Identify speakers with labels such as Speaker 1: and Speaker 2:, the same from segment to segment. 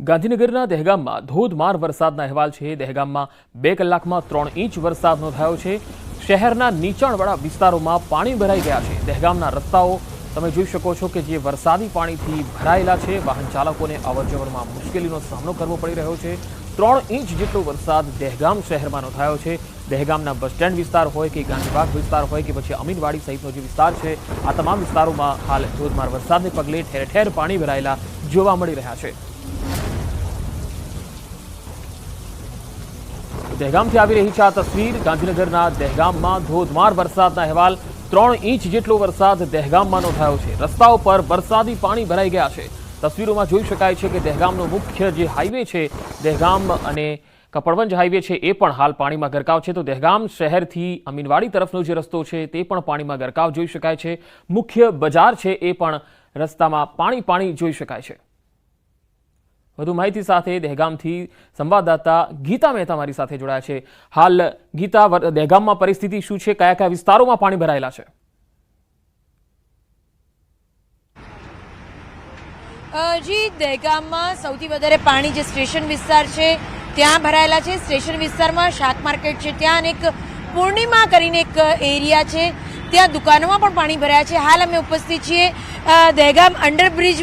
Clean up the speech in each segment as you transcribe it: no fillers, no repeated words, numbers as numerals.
Speaker 1: ગાંધીનગરના દહેગામમાં ધોધમાર વરસાદના અહેવાલ છે। દહેગામમાં 2 કલાકમાં 3 ઇંચ વરસાદ નોંધાયો છે। શહેરના નીચાણવાળા વિસ્તારોમાં પાણી ભરાઈ ગયા છે। દહેગામના રસ્તાઓ તમે જોઈ શકો છો કે જે વરસાદી પાણીથી ભરાયેલા છે। વાહન ચાલકોને અવરજવરમાં મુશ્કેલીનો સામનો કરવો પડી રહ્યો છે। 3 ઇંચ જેટલો વરસાદ દહેગામ શહેરમાં નોંધાયો છે। દહેગામના બસ સ્ટેન્ડ વિસ્તાર હોય કે ગાંધીબાગ વિસ્તાર હોય કે પછી અમીનવાડી સહિતનો જે વિસ્તાર છે, આ તમામ વિસ્તારોમાં હાલ ધોધમાર વરસાદને પગલે ઠેર ઠેર પાણી ભરાયેલા જોવા મળી રહ્યા છે। દહેગામથી આવી રહી છે આ તસવીર। ગાંધીનગરના દહેગામમાં ધોધમાર વરસાદના અહેવાલ। 3 ઇંચ જેટલો વરસાદ દહેગામમાં નોંધાયો છે। રસ્તાઓ પર વરસાદી પાણી ભરાઈ ગયા છે। તસવીરોમાં જોઈ શકાય છે કે દહેગામનો મુખ્ય જે હાઈવે છે, દહેગામ અને કપડવંજ હાઈવે છે, એ પણ હાલ પાણીમાં ગરકાવ છે। તો દહેગામ શહેરથી અમીનવાડી તરફનો જે રસ્તો છે તે પણ પાણીમાં ગરકાવ જોઈ શકાય છે। મુખ્ય બજાર છે એ પણ રસ્તામાં પાણી જોઈ શકાય છે। વધુ માહિતી સાથે દહેગામથી સંવાદદાતા ગીતા મહેતા મારી સાથે જોડાયા છે। હાલ ગીતા, દહેગામમાં પરિસ્થિતિ શું છે? કયા કયા વિસ્તારોમાં પાણી ભરાયેલા છે?
Speaker 2: જી, દહેગામમાં સૌથી વધારે પાણી જે સ્ટેશન વિસ્તાર છે ત્યાં ભરાયેલા છે। સ્ટેશન વિસ્તારમાં શાક માર્કેટ છે ત્યાં, અને એક પૂર્ણિમા કરીને એક એરિયા છે ત્યાં દુકાનોમાં પણ પાણી ભરાયા છે। હાલ અમે ઉપસ્થિત છીએ દહેગામ અંડરબ્રિજ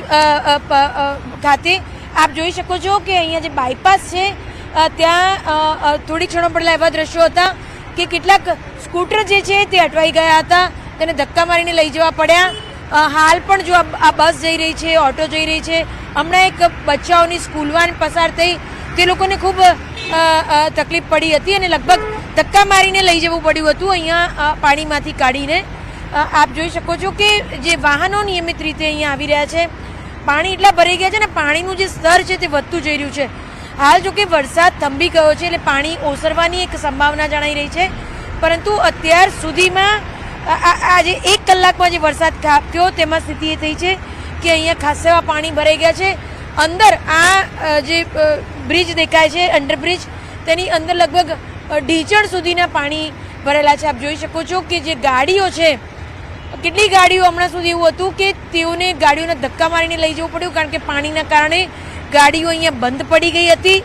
Speaker 2: ખાતે। આપ જોઈ શકો છો કે અહીંયા જે બાયપાસ છે ત્યાં થોડી ક્ષણો પહેલા એવા દ્રશ્યો હતા કે કેટલાક સ્કૂટર જે છે તે અટવાઈ ગયા હતા, તેને ધક્કા મારીને લઈ જવા પડ્યા। હાલ પણ જો આ બસ જઈ રહી છે, ઓટો જઈ રહી છે, હમણાં એક બચ્ચાઓની સ્કૂલ વાન પસાર થઈ, તે લોકોને ખૂબ તકલીફ પડી હતી અને લગભગ ધક્કા મારીને લઈ જવું પડ્યું હતું અહીંયા પાણીમાંથી કાઢીને। આપ જોઈ શકો છો કે જે વાહનો નિયમિત રીતે અહીંયા આવી રહ્યા છે, પાણી એટલા ભરાઈ ગયા છે ને પાણીનું જે સ્તર છે તે વધતું જઈ રહ્યું છે। હાલ જો કે વરસાદ થંભી ગયો છે એટલે પાણી ઓસરવાની એક સંભાવના જણાઈ રહી છે, પરંતુ અત્યાર સુધીમાં આજે 1 કલાકમાં જે વરસાદ ખાબક્યો તેમાં સ્થિતિ એ થઈ છે કે અહીંયા ખાસ એવા પાણી ભરાઈ ગયા છે। અંદર આ જે બ્રિજ દેખાય છે, અંડરબ્રિજ, તેની અંદર લગભગ ઢીચણ સુધીના પાણી ભરેલા છે। આપ જોઈ શકો છો કે જે ગાડીઓ છે, કેટલી ગાડીઓ હમણાં સુધી એવું હતું કે તેઓને ગાડીઓને ધક્કા મારીને લઈ જવું પડ્યું, કારણ કે પાણીના કારણે ગાડીઓ અહીંયા બંધ પડી ગઈ હતી।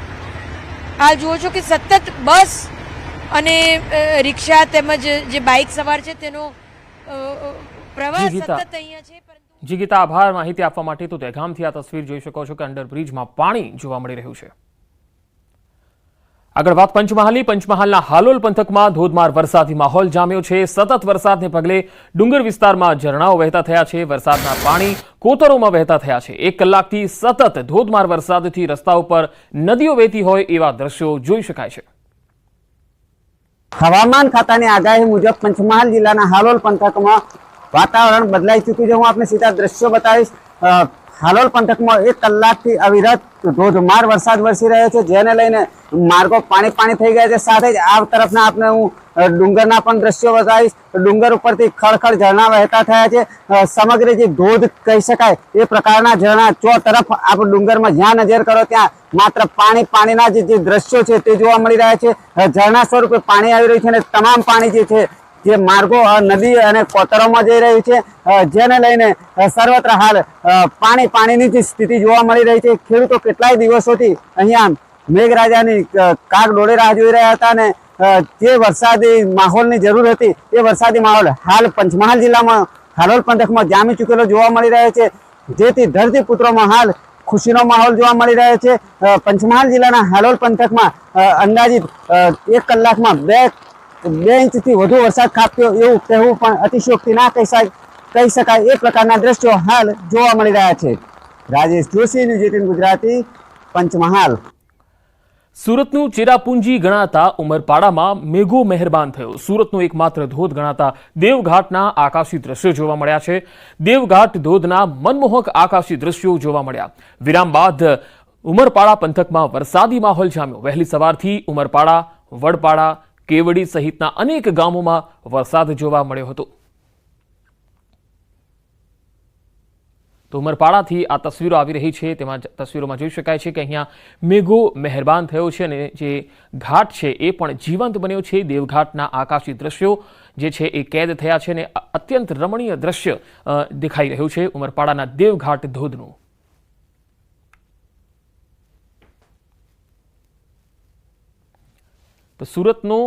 Speaker 2: હાલ જુઓ છો કે સતત બસ અને રિક્ષા તેમજ જે બાઇક સવાર છે તેનો પ્રવાસ સતત અહીંયા છે।
Speaker 1: જી ગીતા, આભાર માહિતી આપવા માટે। તો દહેગામથી આ તસવીર જોઈ શકો છો કે અંડરબ્રિજમાં પાણી જોવા મળી રહ્યું છે। આગળ વાત પંચમહાલની। પંચમહાલના હાલોલ પંથકમાં ધોધમાર વરસાદી માહોલ જામ્યો છે। સતત વરસાદને પગલે ડુંગર વિસ્તારમાં ઝરણાઓ વહેતા થયા છે। વરસાદના પાણી કોતરોમાં વહેતા થયા છે। 1 કલાકથી સતત ધોધમાર વરસાદથી રસ્તાઓ પર નદીઓ વહેતી હોય એવા દ્રશ્યો જોઈ શકાય છે।
Speaker 3: હવામાન ખાતાની આગાહી મુજબ પંચમહાલ જિલ્લાના હાલોલ પંથકમાં વાતાવરણ બદલાઈ ચૂક્યું છે। હું આપને સીધા દ્રશ્યો બતાવીશ। હાલોલ પંથકમાં 1 કલાકથી અવિરત ધોધમાર વરસાદ વરસી રહ્યો છે, જેને લઈને માર્ગો પાણી થઈ ગયા છે। સાથે જ આ તરફના આપને હું ડુંગરના પણ દ્રશ્યો બતાવીશ। ડુંગર ઉપરથી ખળખળ ઝરણા વહેતા થયા છે। સમગ્ર જે ધોધ કહી શકાય એ પ્રકારના ઝરણા ચો તરફ આપ ડુંગરમાં જ્યાં નજર કરો ત્યાં માત્ર પાણીના જે દ્રશ્યો છે તે જોવા મળી રહ્યા છે। ઝરણા સ્વરૂપે પાણી આવી રહ્યું છે અને તમામ પાણી જે છે જે માર્ગો નદી અને કોતરોમાં જઈ રહ્યું છે, જેને લઈને સર્વત્ર હાલ પાણીની જે સ્થિતિ જોવા મળી રહી છે। ખેડૂતો કેટલાય દિવસોથી અહીંયા મેઘરાજાની કાગ ડોળે રાહ જોઈ રહ્યા હતા અને જે વરસાદી માહોલની જરૂર હતી એ વરસાદી માહોલ હાલ પંચમહાલ જિલ્લામાં હાલોલ પંથકમાં જામી ચૂકેલો જોવા મળી રહ્યો છે, જેથી ધરતીપુત્રોમાં હાલ ખુશીનો માહોલ જોવા મળી રહ્યો છે। પંચમહાલ જિલ્લાના હાલોલ પંથકમાં અંદાજિત 1 કલાકમાં 2 ઇંચથી વધુ વરસાદ ખાબક્યો એવું કહેવું પણ અતિશયોક્તિ ના કહી શકાય એ પ્રકારના દ્રશ્યો હાલ જોવા મળી રહ્યા છે। રાજેશ જોશી, ન્યૂઝ 18 ગુજરાતી, પંચમહાલ।
Speaker 1: સુરતનું ચેરાપુંજી ગણાતા ઉમરપાડામાં મેઘો મહેરબાન થયો। સુરતનો એકમાત્ર ધોધ ગણાતા દેવઘાટના આકાશી દ્રશ્યો જોવા મળ્યા છે। દેવઘાટ ધોધના મનમોહક આકાશી દ્રશ્યો જોવા મળ્યા। વિરામ બાદ ઉમરપાડા પંથકમાં વરસાદી માહોલ જામ્યો। વહેલી સવારથી ઉમરપાડા, વડપાડા, કેવડી સહિતના અનેક ગામોમાં વરસાદ જોવા મળ્યો હતો। તો ઉમરપાડાથી આ તસવીરો આવી રહી છે, તેમાં તસવીરોમાં જોઈ શકાય છે કે અહીંયા મેઘો મહેરબાન થયો છે અને જે ઘાટ છે એ પણ જીવંત બન્યો છે। દેવઘાટના આકાશી દ્રશ્યો જે છે એ કેદ થયા છે અને અત્યંત રમણીય દ્રશ્ય દેખાઈ રહ્યું છે ઉમરપાડાના દેવઘાટ ધોધનું। તો સુરતનો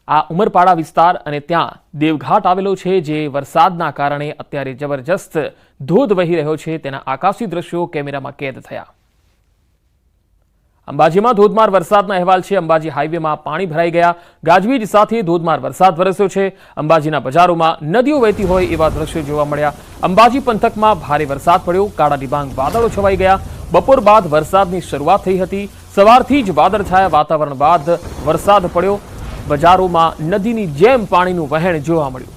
Speaker 1: આ ઉમરપાડા વિસ્તાર અને ત્યાં દેવઘાટ આવેલો છે, જે વરસાદના કારણે અત્યારે જબરજસ્ત ધોધ વહી રહ્યો છે તેના આકાશી દ્રશ્યો કેમેરામાં કેદ થયા. અંબાજીમાં ધોધમાર વરસાદના અહેવાલ છે. અંબાજી હાઈવેમાં પાણી ભરાઈ ગયા. ગાજવીજ સાથે ધોધમાર વરસાદ વરસ્યો છે. અંબાજીના બજારોમાં નદીઓ વહેતી હોય એવા દ્રશ્યો જોવા મળ્યા. અંબાજી પંથકમાં ભારે વરસાદ પડ્યો. કાળા ડિબાંગ વાદળો છવાઈ ગયા. બપોર બાદ વરસાદની શરૂઆત થઈ હતી. સવારથી જ વાદળછાયા વાતાવરણ બાદ વરસાદ પડ્યો. બજારોમાં નદીની જેમ પાણીનું વહેણ જોવા મળ્યું.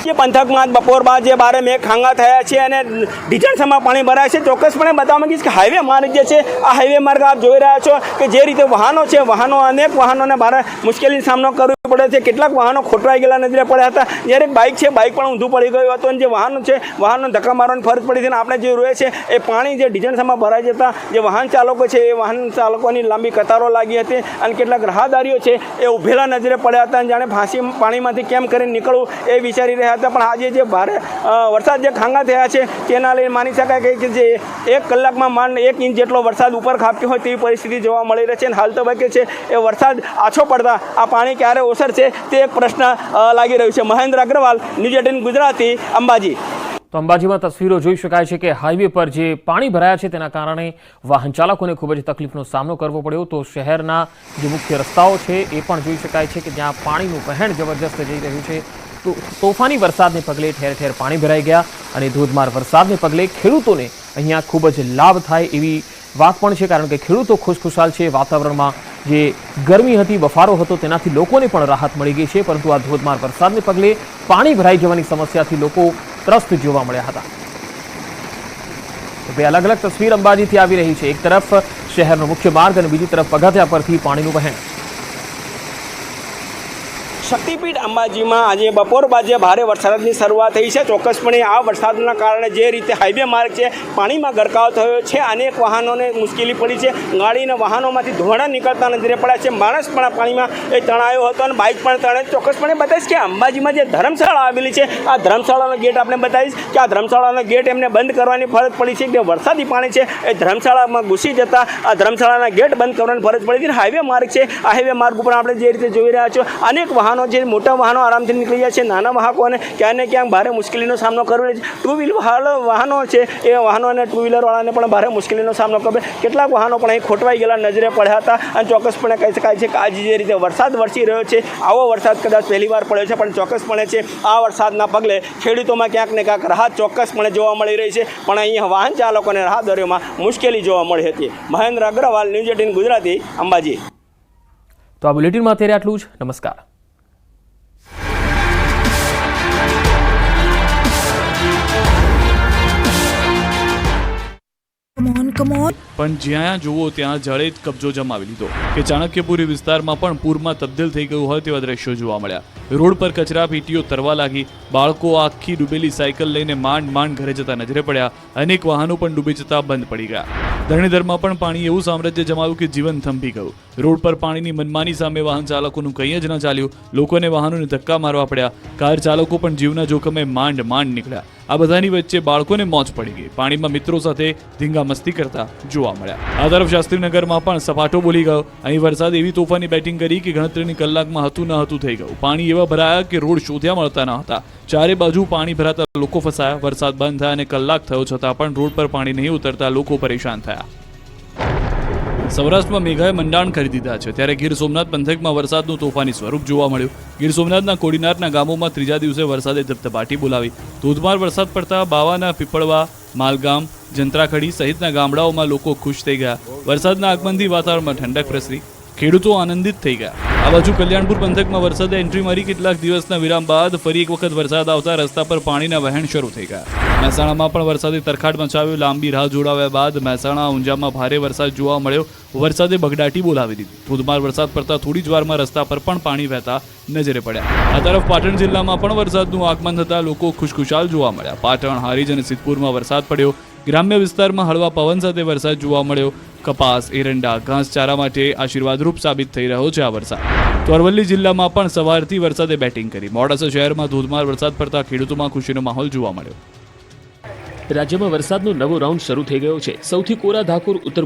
Speaker 4: જે પંથકમાં બપોર બાદ જે બારે મેઘ ખાંગા થયા છે અને ઢીચણસમાં પાણી ભરાય છે. ચોક્કસપણે બતાવવા માંગીશ કે હાઈવે માર્ગ જે છે, આ હાઈવે માર્ગ આપ જોઈ રહ્યા છો કે જે રીતે વાહનો છે, અનેક વાહનોને ભારે મુશ્કેલીનો સામનો કરવો પડે છે. કેટલાક વાહનો ખોટવાઈ ગયેલા નજરે પડ્યા હતા. જ્યારે બાઇક છે, બાઇક પણ ઊંધું પડી ગયું હતું અને જે વાહનો છે, વાહનો ધક્કા મારવાની ફરજ પડી છે. અને આપણે જે જોઈએ છે એ પાણી જે ઢીચણસમાં ભરાઈ જતા જે વાહન ચાલકો છે, એ વાહન ચાલકોની લાંબી કતારો લાગી હતી અને કેટલાક રાહદારીઓ છે એ ઊભેલા નજરે પડ્યા હતા અને જાણે પાણીમાંથી કેમ કરીને નીકળવું એ વિચારી રહ્યા હતા. પણ આજે જે ભારે વરસાદ જે ખાંગા થયા છે તેના લઈને માની શકાય કે જે 1 કલાકમાં માંડ 1 ઇંચ જેટલો વરસાદ ઉપર ખાબક્યો હોય તેવી પરિસ્થિતિ જોવા મળી રહી છે. અને હાલ તબક્કે છે એ વરસાદ આછો પડતા આ પાણી ક્યારે ઓસરશે તે એક પ્રશ્ન લાગી રહ્યો છે. મહેન્દ્ર અગ્રવાલ, ન્યૂઝ 18 ગુજરાતી, અંબાજી.
Speaker 1: તો અંબાજીમાં તસવીરો જોઈ શકાય છે કે હાઈવે પર જે પાણી ભરાયા છે તેના કારણે વાહન ચાલકોને ખૂબ જ તકલીફનો સામનો કરવો પડ્યો. તો શહેરના જે મુખ્ય રસ્તાઓ છે એ પણ જોઈ શકાય છે કે જ્યાં પાણીનું વહેણ જબરજસ્ત જઈ રહ્યું છે. તો તોફાની વરસાદને પગલે ઠેર ઠેર પાણી ભરાઈ ગયા અને ધોધમાર વરસાદને પગલે ખેડૂતોને અહીંયા ખૂબ જ લાભ થાય એવી વાત પણ છે, કારણ કે ખેડૂતો ખુશખુશાલ છે. વાતાવરણમાં જે ગરમી હતી, બફારો હતો, તેનાથી લોકોને પણ રાહત મળી ગઈ છે. પરંતુ આ ધોધમાર વરસાદને પગલે પાણી ભરાઈ જવાની સમસ્યાથી લોકો ત્રસ્ત જોવા મળ્યા હતા. બે અલગ અલગ તસવીર અંબાજીથી આવી રહી છે. એક તરફ શહેરનો મુખ્ય માર્ગ અને બીજી તરફ પગથિયા પરથી પાણીનું વહેણ.
Speaker 4: શક્તિપીઠ અંબાજીમાં આજે બપોર બાદ જે ભારે વરસાદની શરૂઆત થઈ છે. ચોક્કસપણે આ વરસાદના કારણે જે રીતે હાઈવે માર્ગ છે પાણીમાં ગરકાવ થયો છે. અનેક વાહનોને મુશ્કેલી પડી છે. ગાડીના વાહનોમાંથી ધોવાણા નીકળતા નજરે પડ્યા છે. માણસ પણ પાણીમાં તણાયો હતો અને બાઇક પણ તણાય. ચોક્કસપણે બતાવીશ કે અંબાજીમાં જે ધર્મશાળા આવેલી છે, આ ધર્મશાળાનો ગેટ આપણે બતાવીશ કે આ ધર્મશાળાનો ગેટ એમને બંધ કરવાની ફરજ પડી છે કે વરસાદી પાણી છે એ ધર્મશાળામાં ઘૂસી જતા આ ધર્મશાળાના ગેટ બંધ કરવાની ફરજ પડી હતી. હાઈવે માર્ગ છે, આ હાઈવે માર્ગ ઉપર આપણે જે રીતે જોઈ રહ્યા છો અનેક વાહનો જે મોટા વાહનો આરામથી નીકળી જાય છે, નાના વાહકોને ક્યાંક ને ક્યાંક ભારે મુશ્કેલીનો સામનો કરવો પડે છે. ટુ વ્હીલર વાહનો છે એ વાહનો અને ટુ વ્હીલરવાળાને પણ ભારે મુશ્કેલીનો સામનો કરવો. કેટલાક વાહનો પણ અહીં ખોટવાઈ ગયેલા નજરે પડ્યા હતા અને ચોક્કસપણે કહી શકાય છે કે આજે જે રીતે વરસાદ વરસી રહ્યો છે, આવો વરસાદ કદાચ પહેલીવાર પડ્યો છે. પણ ચોક્કસપણે છે આ વરસાદના પગલે ખેડૂતોમાં ક્યાંક ને ક્યાંક રાહત ચોક્કસપણે જોવા મળી રહી છે. પણ અહીંયા વાહન ચાલકોને રાહદારીઓમાં મુશ્કેલી જોવા મળી હતી. મહેન્દ્ર અગ્રવાલ, ન્યૂઝ 18 ગુજરાતી, અંબાજી.
Speaker 1: તો આ બુલેટિનમાં અત્યારે આટલું જ. નમસ્કાર.
Speaker 5: પણ જ્યાં જુઓ ત્યાં જળે જ કબજો જમાવી લીધો કે ચાણક્યપુરી વિસ્તારમાં પણ પૂરમાં તબદીલ થઈ ગયું હોય તેવા દ્રશ્યો જોવા મળ્યા. રોડ પર કચરા પેટીઓ તરવા લાગી. બાળકો આખી ડૂબેલી સાયકલ લઈને માંડ ઘરે જતા નજરે પડ્યા. અનેક વાહનો પણ ડૂબી જતા બંધ પડી ગયા. ધરણીધરમાં પણ પાણી એવું સામ્રાજ્ય જમાવ્યું કે જીવન થંભી ગયું. રોડ પર પાણીની મનમાની સામે વાહન ચાલકોનું કંઈ જ ન ચાલ્યું. લોકોને વાહનોને ધક્કા મારવા પડ્યા. કાર ચાલકો પણ જીવના જોખમે માંડ નીકળ્યા. આ બધાની વચ્ચે બાળકોને મોજ પડી ગઈ. પાણીમાં મિત્રો સાથે ધીંગા મસ્તી કરતા જોવા મળ્યા. આ તરફ શાસ્ત્રીનગરમાં પણ સપાટો બોલી ગયો. અહીં વરસાદ એવી તોફાની બેટિંગ કરી કે ગણતરીની કલાકમાં હતું ન હતું થઈ ગયું. પાણી એવા ભરાયા કે રોડ શોધ્યા મળતા ન હતા. ચારે બાજુ પાણી ભરાતા લોકો ફસાયા. વરસાદ બંધ થયા અને કલાક થયો છતાં પણ રોડ પર પાણી નહીં ઉતરતા લોકો પરેશાન થયા. સૌરાષ્ટ્રમાં મેઘાએ મંડાણ કરી દીધા છે, ત્યારે ગીર સોમનાથ પંથકમાં વરસાદનું તોફાની સ્વરૂપ જોવા મળ્યું. ગીર સોમનાથના કોડીનારના ગામોમાં ત્રીજા દિવસે વરસાદે ધબધબાટી બોલાવી. ધોધમાર વરસાદ પડતા બાવાના પીપળવા, માલગામ, જંત્રાખડી સહિતના ગામડાઓમાં લોકો ખુશ થઈ ગયા. વરસાદના આગમનથી વાતાવરણમાં ઠંડક પ્રસરી. ખેડૂતો આનંદિત થઈ ગયા. આ બાજુ કલ્યાણપુર પંથકમાં વરસાદે એન્ટ્રી મારી. કેટલાક દિવસના વિરામ બાદ ફરી એક વખત વરસાદ આવતા રસ્તા પર પાણીના વહેણ શરૂ થઈ ગયા. મહેસાણામાં પણ વરસાદે તરખાટ મચાવ્યો. લાંબી રાહ જોડાવ્યા બાદ મહેસાણા ઊંઝામાં ભારે વરસાદ જોવા મળ્યો. વરસાદે બગડાટી બોલાવી દીધી. ધોધમાર વરસાદ પડતા થોડી જ વારમાં રસ્તા પર પણ પાણી વહેતા નજરે પડ્યા. આ તરફ પાટણ જિલ્લામાં પણ વરસાદનું આગમન થતાં લોકો ખુશખુશાલ જોવા મળ્યા. પાટણ, હારીજ અને સિદ્ધપુરમાં વરસાદ પડ્યો. ગ્રામ્ય વિસ્તારમાં હળવા પવન સાથે વરસાદ જોવા મળ્યો. કપાસ, એરંડા, ઘાસચારા માટે આશીર્વાદરૂપ સાબિત થઈ રહ્યો છે આ વરસાદ. તો અરવલ્લી જિલ્લામાં પણ સવારથી વરસાદે બેટિંગ કરી. મોડાસા શહેરમાં ધોધમાર વરસાદ પડતા ખેડૂતોમાં ખુશીનો માહોલ જોવા મળ્યો.
Speaker 1: રાજ્યમાં વરસાદનો નવો રાઉન્ડ શરૂ થઈ ગયો છે. સૌથી કોરા ધાકોર ઉત્તર